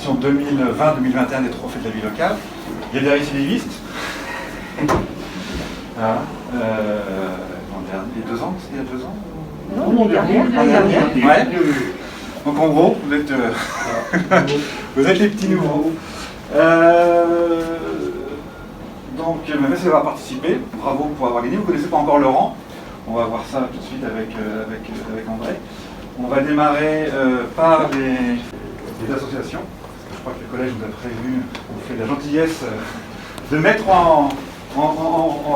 l'édition 2020-2021 des trophées de la vie locale. Il y a des récidivistes. Voilà. Il y a 2 ans, c'était il y a 2 ans? Non, l'année dernière. Ouais. Donc en gros, vous êtes, vous êtes les petits nouveaux. Donc, merci d'avoir participé. Bravo pour avoir gagné. Vous ne connaissez pas encore Laurent. On va voir ça tout de suite avec André. On va démarrer par les associations. Je crois que le collège vous a prévu, vous fait la gentillesse de mettre je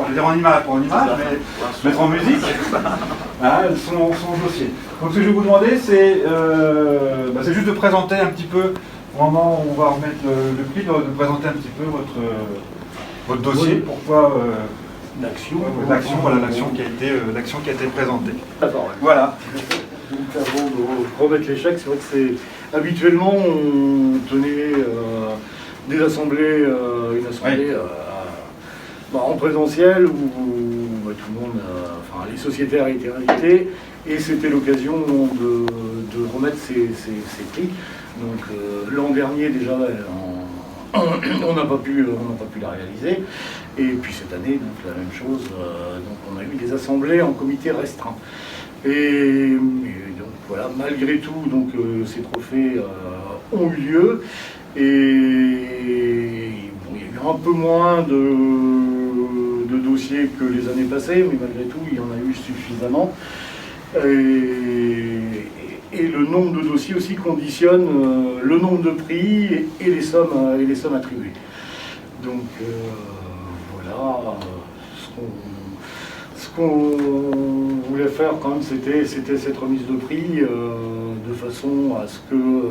vais dire en image, mais mettre en musique son dossier. Donc ce que je vais vous demander, c'est juste de présenter un petit peu, au moment où on va remettre le prix, de présenter un petit peu votre dossier, pourquoi l'action qui a été présentée. Voilà. Donc avant de remettre les chèques, c'est vrai que c'est habituellement on tenait des assemblées, une assemblée en présentiel où tout le monde, les sociétaires étaient invités et c'était l'occasion de remettre ces prix. Donc l'an dernier déjà on n'a pas pu la réaliser et puis cette année donc la même chose. Donc on a eu des assemblées en comité restreint. Et donc voilà, malgré tout, donc, ces trophées ont eu lieu et bon, il y a eu un peu moins de dossiers que les années passées, mais malgré tout, il y en a eu suffisamment. Et le nombre de dossiers aussi conditionne le nombre de prix et les sommes attribuées. Donc voilà, ce qu'on voulait faire quand même, c'était cette remise de prix de façon à ce que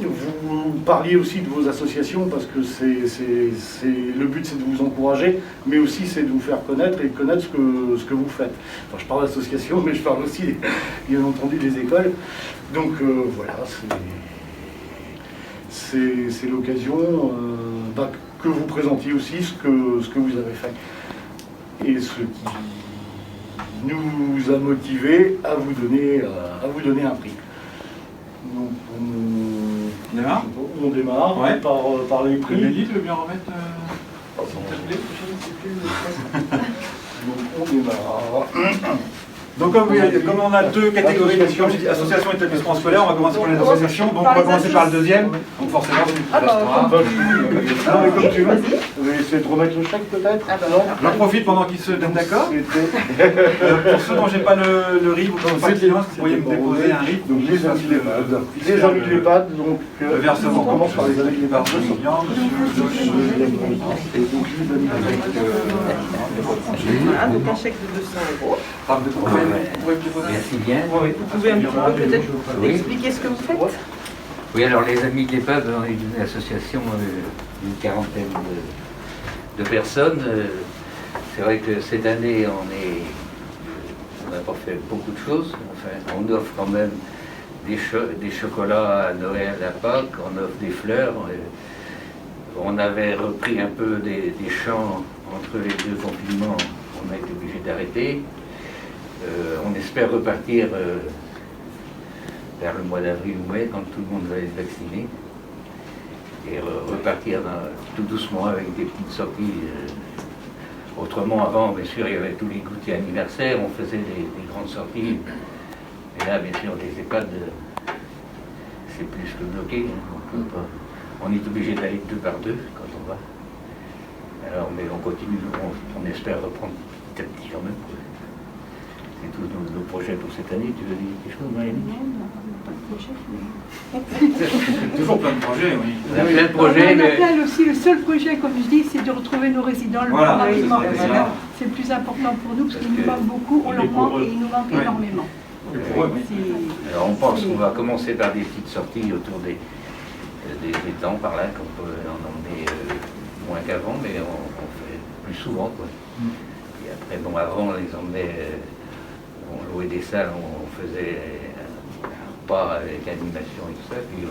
vous parliez aussi de vos associations, parce que le but c'est de vous encourager, mais aussi c'est de vous faire connaître et connaître ce que vous faites. Enfin, je parle d'associations, mais je parle aussi bien entendu des écoles. Donc voilà, c'est l'occasion que vous présentiez aussi ce que vous avez fait. Et ce qui nous a motivés à vous donner un prix. Donc on démarre par les prix. Nelly, tu veux bien remettre s'il te plaît. Donc on démarre. Donc comme on a 2 catégories, comme j'ai dit, association et établissement scolaire, on va commencer par les associations. Donc on va commencer par le deuxième. Donc forcément, comme tu veux. Vous allez essayer de remettre le chèque peut-être. J'en profite pendant qu'ils se donnent d'accord. Pour ceux dont j'ai pas le RIB, vous pourriez me déposer un RIB. Donc les amis de l'EHPAD, donc le versement. On commence par les amis de l'EHPAD. Donc un chèque de 200 €. Merci bien. Vous pouvez un petit peu peut-être expliquer ce que vous faites? Oui, alors les Amis de l'EHPAD, on est une association d'une quarantaine de personnes. C'est vrai que cette année, on n'a pas fait beaucoup de choses. Enfin, on offre quand même des chocolats à Noël, à Pâques, on offre des fleurs. On avait repris un peu des chants entre les 2 confinements, on a été obligé d'arrêter. On espère repartir vers le mois d'avril ou mai, quand tout le monde va être vacciné, et repartir tout doucement avec des petites sorties. Autrement, avant, bien sûr, il y avait tous les goûters anniversaires, on faisait des grandes sorties. Et là, bien sûr, les EHPAD, c'est plus que bloqué. On est obligé d'aller 2 par 2 quand on va. Alors, mais on continue, on espère reprendre petit à petit quand même. C'est tous nos projets pour cette année. Tu veux dire quelque chose, Maëlie? Non, pas de projet. Toujours plein de projets, oui. On a plein de projets, mais... On a plein aussi. Le seul projet, comme je dis, c'est de retrouver nos résidents le plus rapidement. C'est le plus important pour nous, parce qu'il nous manque beaucoup, on leur manque et il nous manque énormément. Alors on pense qu'on va commencer par des petites sorties autour des temps par là, qu'on peut en emmener moins qu'avant, mais on fait plus souvent, quoi. Et après, bon, avant, on les emmenait, on louait des salles, on faisait un repas avec animation et tout ça, puis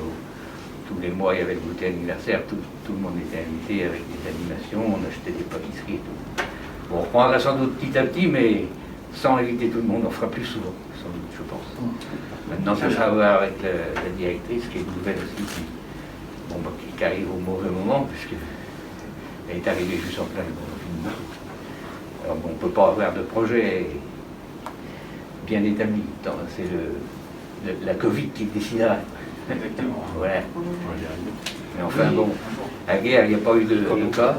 tous les mois, il y avait le goûter anniversaire, tout le monde était invité avec des animations, on achetait des pâtisseries et tout. Bon, on reprendra sans doute petit à petit, mais sans inviter tout le monde, on fera plus souvent, sans doute, je pense. Maintenant, ça sera à voir avec la directrice, qui est nouvelle aussi, qui arrive au mauvais moment, puisqu'elle est arrivée juste en plein confinement. Alors on ne peut pas avoir de projet bien établi. C'est la Covid qui décidera. Exactement. Voilà. Mais enfin bon, à la guerre, il n'y a pas eu de cas.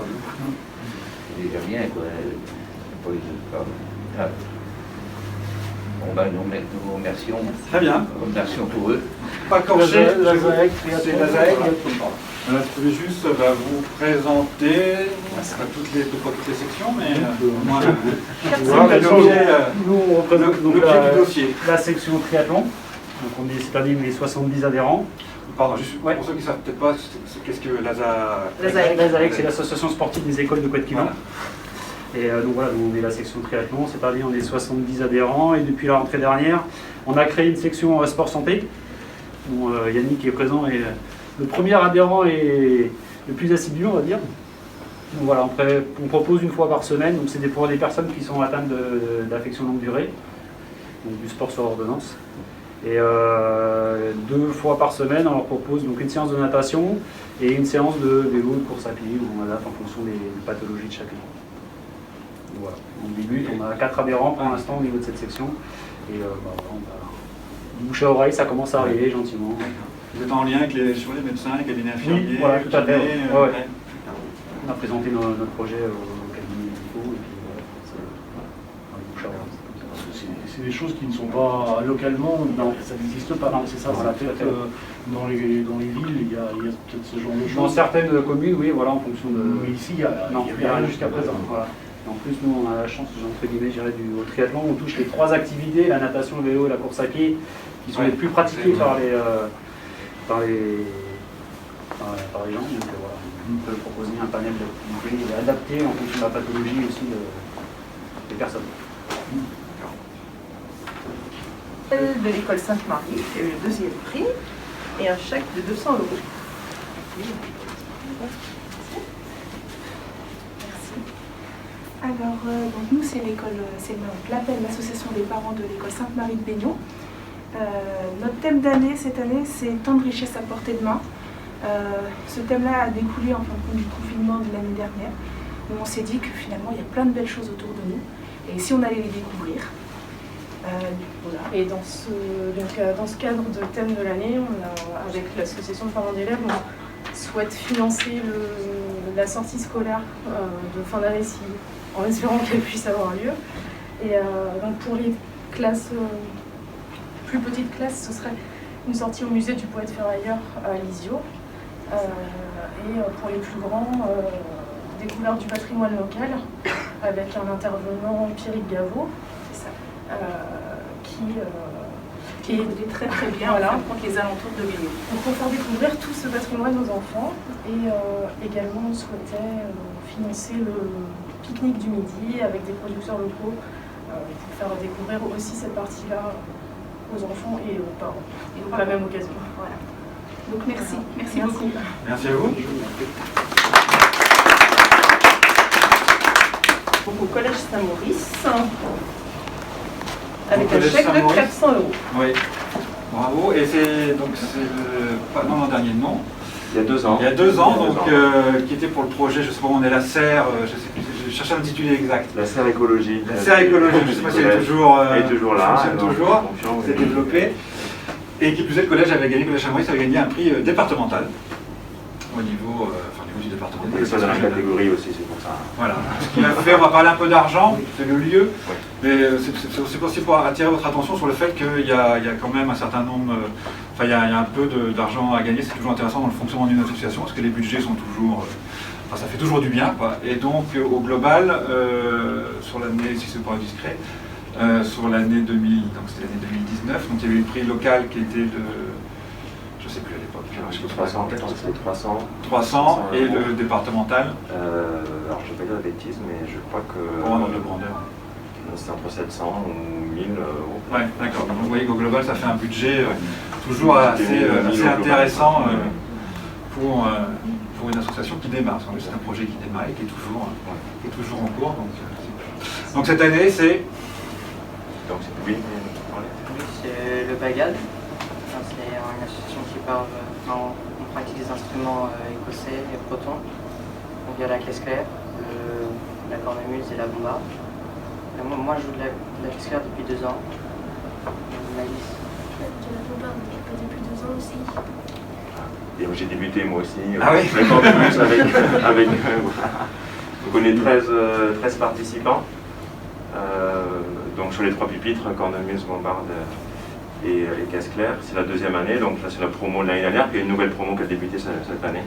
C'est déjà bien, quoi. Il n'y a pas eu de cas. Ah. Bon, ben, nous remercions. Très bien. Remercions pour eux. Pas corché, Lazaec, c'est Lazaec. Je vais juste vous présenter, pas toutes les sections, mais au moins Nous, on représente donc du dossier. la section triathlon. Donc on est cette année les 70 adhérents. Pardon, juste pour ceux qui ne savent peut-être pas, qu'est-ce que Lazaec. Lazaec, c'est l'association sportive des écoles de Couët-Quiberon. Voilà. Et donc voilà, nous, on est la section triathlon. Cette année, on est 70 adhérents. Et depuis la rentrée dernière, on a créé une section sport santé, où Yannick est présent et le premier adhérent est le plus assidu, on va dire. Donc voilà, on propose une fois par semaine. Donc c'est pour des personnes qui sont atteintes d'affections longue durée, donc du sport sur ordonnance. Et 2 fois par semaine, on leur propose donc une séance de natation et une séance de vélo, de course à pied, où on adapte en fonction des pathologies de chacun. Voilà. On débute, on a 4 adhérents pour l'instant au niveau de cette section. Et bouche à oreille, ça commence à arriver gentiment. Vous êtes en lien avec les médecins, les cabinets infirmiers? Oui, voilà, tout à fait. kinés, Ouais. On a présenté notre projet au cabinet médicaux et puis voilà, bouche à oreille. C'est des choses qui ne sont pas localement, ça n'existe pas. Non, c'est ça, Voilà, tout à fait. dans les villes, il y a peut-être ce genre de choses. Dans certaines communes, oui, voilà, en fonction de. Mais ici, il n'y a rien jusqu'à présent. Voilà. En plus, nous, on a la chance, entre guillemets, au triathlon, on touche les 3 activités, la natation, le vélo et la course à pied, qui sont les plus pratiquées par les gens. Donc voilà, on peut proposer un panel d'activités adapté en fonction de la pathologie aussi des personnes. De l'école Sainte-Marie, qui a eu le 2e prix, et un chèque de 200 €. Alors, donc nous, c'est l'appel, l'association des parents de l'école Sainte-Marie de Baignon. Notre thème d'année, cette année, c'est temps de richesse à portée de main. Ce thème-là a découlé en fin de compte du confinement de l'année dernière, où on s'est dit que finalement, il y a plein de belles choses autour de nous, et si on allait les découvrir. Voilà. Et dans ce cadre de thème de l'année, avec l'association de parents d'élèves, on souhaite financer la sortie scolaire de fin d'année en espérant qu'elle puisse avoir lieu. Et donc pour les classes, plus petites classes, ce serait une sortie au musée du poète ferrailleur à Lisieux. Et pour les plus grands, découverte du patrimoine local avec un intervenant, Pierrick Gaveau, qui est très très bien, voilà, contre les alentours de Baignon. Donc pour faire découvrir tout ce patrimoine aux enfants, et également on souhaitait financer le pique-nique du midi avec des producteurs locaux pour faire découvrir aussi cette partie-là aux enfants et aux parents, et par la même occasion. Voilà. Donc merci beaucoup. Merci à vous. Donc au collège Saint-Maurice, avec un chèque de 400 €. Oui, bravo. Et c'est pas l'an dernier, non? Il y a 2 ans. Il y a 2 ans, donc qui était pour le projet, je sais pas où on est, la serre, je sais plus, je cherche l'intitulé exact. La serre écologique. La serre écologique, je ne sais pas si elle est toujours, elle est toujours là. fonctionne toujours, c'est développé. Et qui plus est, le collège avait gagné, le collège Saint-Maurice avait gagné un prix départemental au niveau du département. C'est pas dans la catégorie aussi, c'est pour ça. Voilà. Ce qui a fait, on va parler un peu d'argent, c'est le lieu, mais c'est aussi pour attirer votre attention sur le fait qu'il y a quand même un certain nombre, il y a un peu d'argent à gagner, c'est toujours intéressant dans le fonctionnement d'une association, parce que les budgets sont toujours, ça fait toujours du bien, quoi. Et donc au global, sur l'année, si c'est pas indiscret, sur l'année 2000, donc c'était l'année 2019, donc il y avait eu le prix local qui était de, je sais plus à l'époque, 300 et le départemental. Alors je ne vais pas dire de bêtises, mais je crois que. Pour un ordre de grandeur. C'est entre 700 ou 1000 €. Ouais, d'accord. Donc vous voyez qu'au global, ça fait un budget toujours assez intéressant pour une association qui démarre. C'est un projet qui démarre et qui est toujours en cours. Donc cette année, c'est Oui, Oui, c'est le Bagad. Enfin, c'est une association qui parle, on pratique des instruments écossais et bretons. Donc il y a la caisse claire, la cornemuse et la bomba. Et moi je joue de la caisse claire depuis 2 ans. Maïs. De la bomba, depuis 2 ans aussi. Et j'ai débuté moi aussi. Ah oui. La cornemuse avec on connaît 13 participants. Donc sur les 3 pupitres, cornemuse, bombarde et caisse claire. C'est la 2e année, donc là c'est la promo de l'année dernière, puis il y a une nouvelle promo qui a débuté cette année.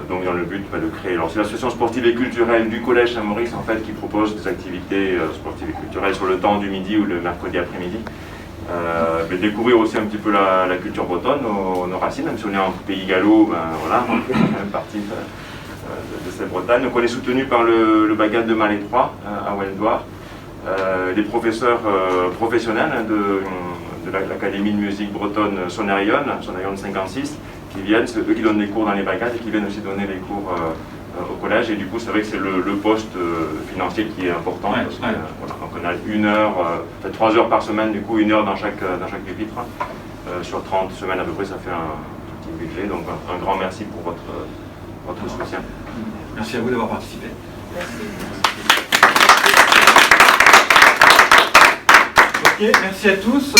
Donc dans le but de créer. Alors c'est l'association sportive et culturelle du collège Saint-Maurice en fait qui propose des activités sportives et culturelles sur le temps du midi ou le mercredi après-midi. Mais découvrir aussi un petit peu la culture bretonne, nos racines, même si on est en pays gallo, ben voilà, on fait quand même partie de cette Bretagne. Donc on est soutenu par le Bagad de Malétroit à Wendoir, les professeurs professionnels de l'Académie de musique bretonne Sonarion 56, qui viennent, c'est eux qui donnent les cours dans les Bagads et qui viennent aussi donner les cours au collège. Et du coup, c'est vrai que c'est le poste financier qui est important. Parce que, voilà, donc on a 1 heure, 3 heures par semaine, du coup 1 heure dans chaque pupitre. Sur 30 semaines à peu près, ça fait un petit budget. Donc un grand merci pour votre soutien. Merci à vous d'avoir participé. Merci. Ok, merci à tous.